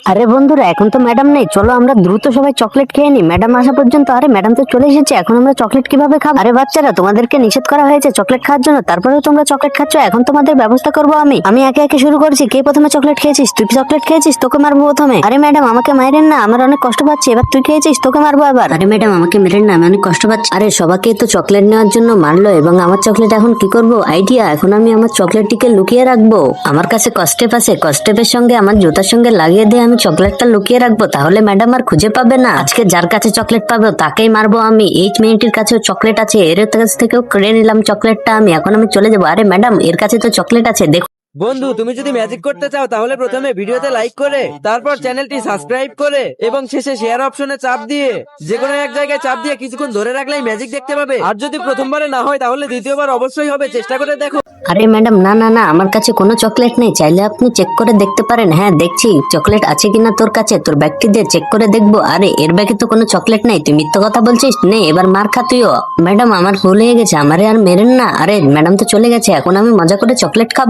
আরে বন্ধুরা, এখন তো ম্যাডাম নেই, চলো আমরা দ্রুত সবাই চকলেট খেয়ে নি ম্যাডাম আসা পর্যন্ত। আরে ম্যাডাম তো চলে এসেছে, এখন আমরা চকলেট কিভাবে খাবো? আরে বাচ্চারা, তোমাদেরকে নিষেধ করা হয়েছে চকলেট খাওয়ার জন্য, তারপরেও তোমরা চকলেট খাচ্ছ। এখন তোমাদের ব্যবস্থা করবো আমি একে একে শুরু করছি। কে প্রথমে চকলেট খেয়েছিস? তুই চকলেট খেয়েছিস, তোকে মারবো প্রথমে। আরে ম্যাডাম, আমাকে মারেন না, আমার অনেক কষ্ট পাচ্ছি। এবার তুই খেয়েছিস, তোকে মারবো এবার। আরে ম্যাডাম, আমাকে মেরেন না, আমি অনেক কষ্ট পাচ্ছি। আরে সবাইকে তো চকলেট নেওয়ার জন্য মারলো, এবং আমার চকলেট এখন কি করব? আইডিয়া, এখন আমি আমার চকলেটটিকে লুকিয়ে রাখবো। আমার কাছে কস্টেপ আছে, কস্টেপের সঙ্গে আমার জুতার সঙ্গে লাগিয়ে দিয়ে আমি চকলেটটা লুকিয়ে রাখবো, তাহলে ম্যাডাম আর খুঁজে পাবে না। আজকে যার কাছে চকলেট পাবো তাকেই মারবো আমি। 8 মিনিটের কাছেও চকলেট আছে, এর কাছ থেকেও কেড়ে নিলাম চকলেটটা আমি। এখন আমি চলে যাবো। আরে ম্যাডাম, এর কাছে তো চকলেট আছে, দেখো। বন্ধু, তুমি যদি ম্যাজিক করতে চাও তাহলে প্রথমে ভিডিওতে লাইক করে, তারপর চ্যানেলটি সাবস্ক্রাইব করে, এবং শেষে শেয়ার অপশনে চাপ দিয়ে, যে কোনো এক জায়গায় চাপ দিয়ে কিছুক্ষণ ধরে রাখলেই ম্যাজিক দেখতে পাবে। আর যদি প্রথমবারে না হয় তাহলে দ্বিতীয়বার অবশ্যই হবে, চেষ্টা করে দেখো। আরে ম্যাডাম, না না না, আমার কাছে কোনো চকলেট নেই, চাইলে আপনি চেক করে দেখতে পারেন। হ্যাঁ দেখছি, চকলেট আছে কিনা তোর কাছে, তোর ব্যাগটি দিয়ে চেক করে দেখবো। আরে এর ব্যাগে তো কোনো চকলেট নেই, তুই মিথ্যা কথা বলছিস। নে এবার মার খা তুইও। ম্যাডাম, আমার ভুল হয়ে গেছে, আমারে আর মেরেন না। আরে ম্যাডাম তো চলে গেছে, এখন আমি মজা করে চকলেট খাবো।